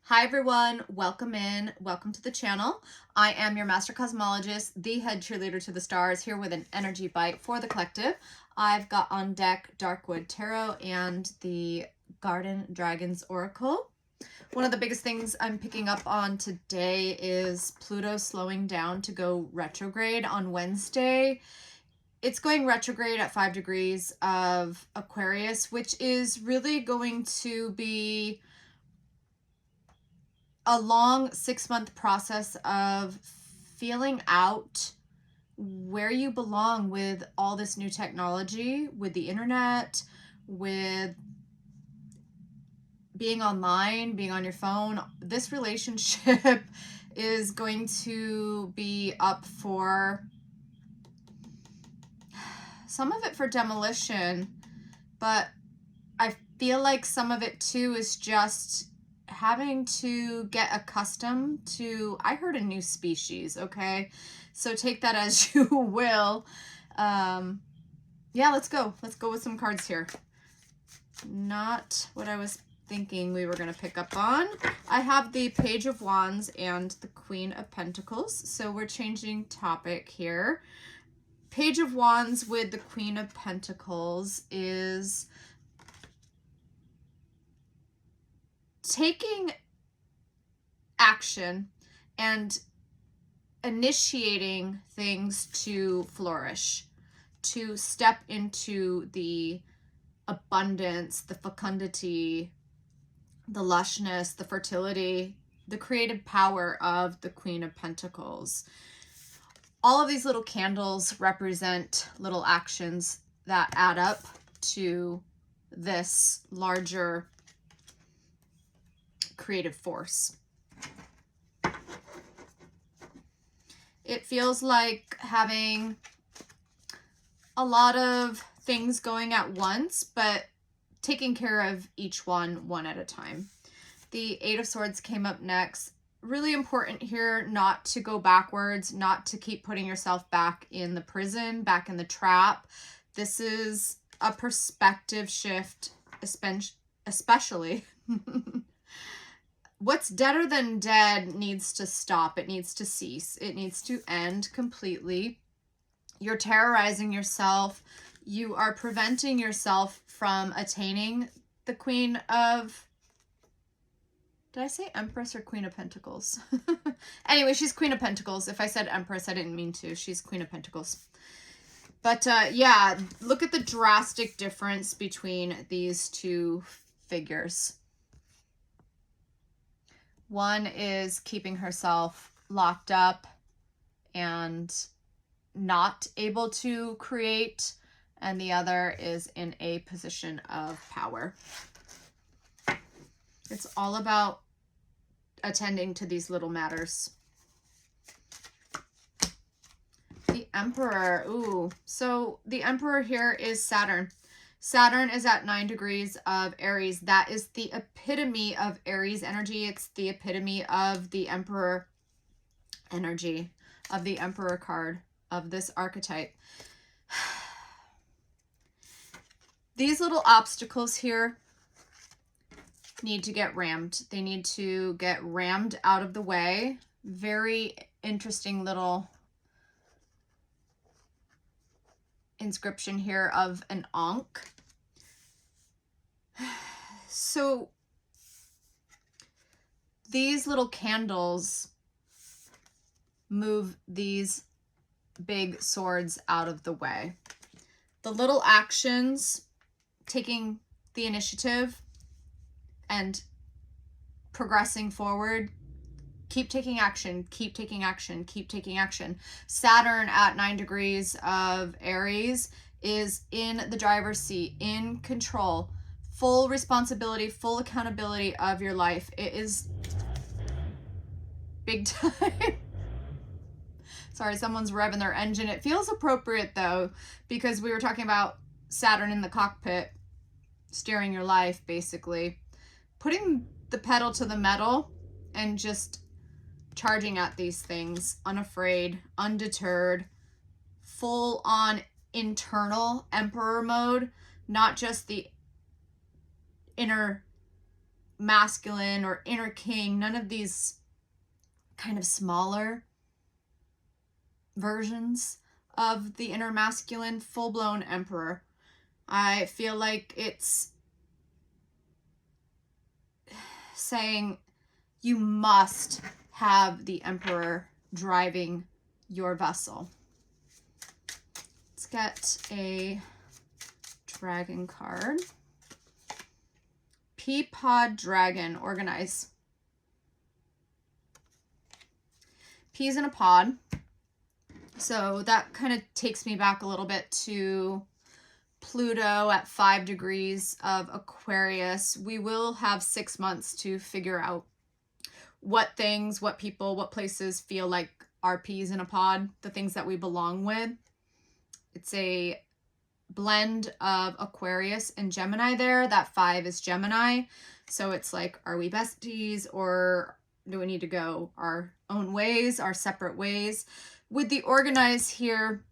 Hi everyone, welcome in, welcome to the channel. I am your master cosmologist, the head cheerleader to the stars, here with an energy bite for the collective. I've got on deck Darkwood Tarot and the Garden Dragons Oracle. One of the biggest things I'm picking up on today is Pluto slowing down to go retrograde on Wednesday. It's going retrograde at 5 degrees of Aquarius, which is really going to be a long 6-month process of feeling out where you belong with all this new technology, with the internet, with being online, being on your phone. This relationship is going to be up for some of it for demolition, but I feel like some of it too is just having to get accustomed to, I heard a new species, okay? So take that as you will. Yeah, let's go. Let's go with some cards here. Not what I was thinking we were going to pick up on. I have the Page of Wands and the Queen of Pentacles. So we're changing topic here. Page of Wands with the Queen of Pentacles is taking action and initiating things to flourish, to step into the abundance, the fecundity, the lushness, the fertility, the creative power of the Queen of Pentacles. All of these little candles represent little actions that add up to this larger creative force. It feels like having a lot of things going at once, but taking care of each one at a time. The Eight of Swords came up next. Really important here not to go backwards, not to keep putting yourself back in the prison, back in the trap. This is a perspective shift, especially what's deader than dead needs to stop. It needs to cease. It needs to end completely. You're terrorizing yourself. You are preventing yourself from attaining the Queen of... Did I say Empress or Queen of Pentacles? Anyway, she's Queen of Pentacles. If I said Empress, I didn't mean to. She's Queen of Pentacles. But yeah, look at the drastic difference between these two figures. One is keeping herself locked up and not able to create, and the other is in a position of power. It's all about attending to these little matters. The Emperor. Ooh, so the Emperor here is Saturn. Saturn is at 9 degrees of Aries. That is the epitome of Aries energy. It's the epitome of the Emperor energy, of the Emperor card, of this archetype. These little obstacles here need to get rammed. They need to get rammed out of the way. Very interesting little inscription here of an Ankh. So these little candles move these big swords out of the way. The little actions, taking the initiative and progressing forward, keep taking action, keep taking action, keep taking action. Saturn at 9 degrees of Aries is in the driver's seat, in control, full responsibility, full accountability of your life. It is big time. Sorry, someone's revving their engine. It feels appropriate though, because we were talking about Saturn in the cockpit, steering your life, basically. Putting the pedal to the metal and just charging at these things, unafraid, undeterred, full on internal Emperor mode, not just the inner masculine or inner king, none of these kind of smaller versions of the inner masculine, full-blown emperor. I feel like it's saying you must have the emperor driving your vessel. Let's get a dragon card. Pea pod dragon, organize. Peas in a pod. So that kind of takes me back a little bit to Pluto at 5 degrees of Aquarius. We will have 6 months to figure out what things, what people, what places feel like are peas in a pod, the things that we belong with. It's a blend of Aquarius and Gemini there. That 5 is Gemini. So it's like, are we besties, or do we need to go our own ways, our separate ways? With the organize here,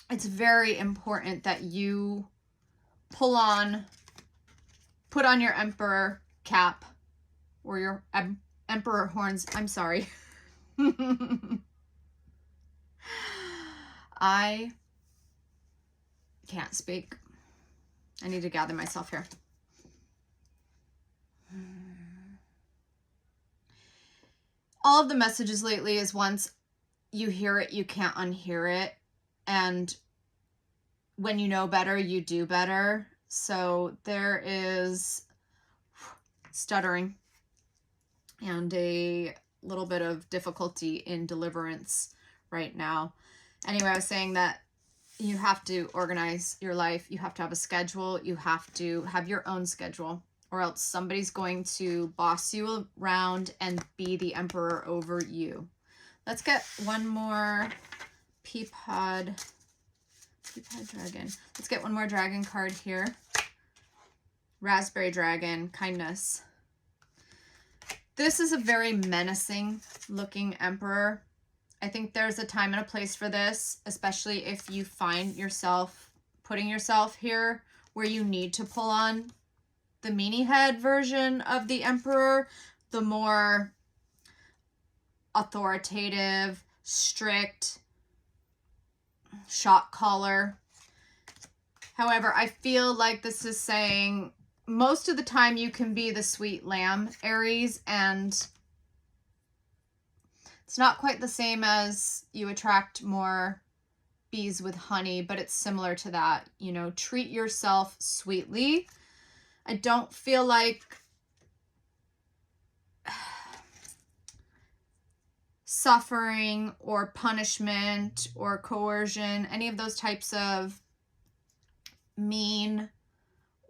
it's very important that you put on your emperor cap or your emperor horns. I'm sorry. I can't speak. I need to gather myself here. All of the messages lately is once you hear it, you can't unhear it. And when you know better, you do better. So there is stuttering and a little bit of difficulty in deliverance right now. Anyway, I was saying that you have to organize your life. You have to have a schedule. You have to have your own schedule, or else somebody's going to boss you around and be the emperor over you. Let's get one more pea pod dragon. Let's get one more dragon card here. Raspberry dragon, kindness. This is a very menacing looking emperor. I think there's a time and a place for this, especially if you find yourself putting yourself here where you need to pull on the meanie head version of the emperor, the more authoritative, strict, shot caller. However, I feel like this is saying most of the time you can be the sweet lamb, Aries, and it's not quite the same as you attract more bees with honey, but it's similar to that. You know, treat yourself sweetly. I don't feel like suffering or punishment or coercion, any of those types of mean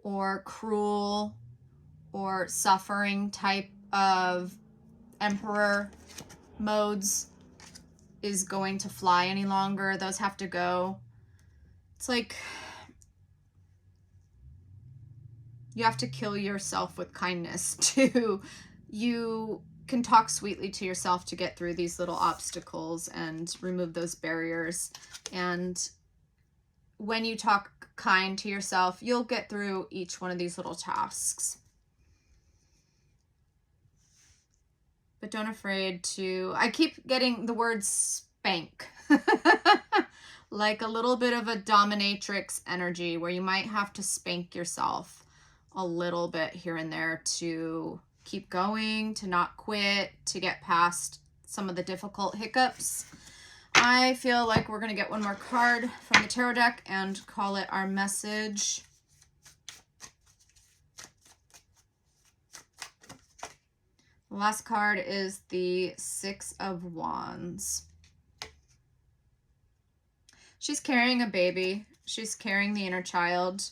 or cruel or suffering type of emperor modes is going to fly any longer. Those have to go. It's like you have to kill yourself with kindness too. You can talk sweetly to yourself to get through these little obstacles and remove those barriers. And when you talk kind to yourself, you'll get through each one of these little tasks. But don't afraid to, I keep getting the word spank. Like a little bit of a dominatrix energy where you might have to spank yourself a little bit here and there to keep going, to not quit, to get past some of the difficult hiccups. I feel like we're going to get one more card from the tarot deck and call it our message. The last card is the 6 of Wands. She's carrying a baby. She's carrying the inner child.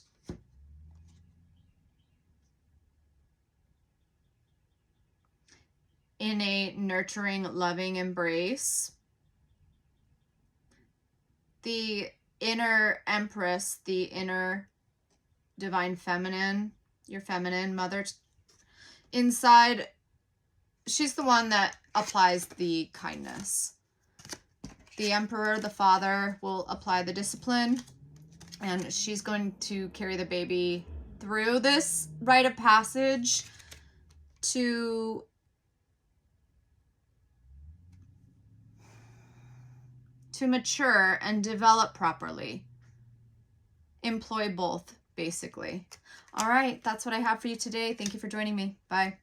In a nurturing, loving embrace. The inner empress, the inner divine feminine, your feminine mother inside, she's the one that applies the kindness. The emperor, the father, will apply the discipline, and she's going to carry the baby through this rite of passage to mature and develop properly. Employ both, basically. All right, that's what I have for you today. Thank you for joining me. Bye.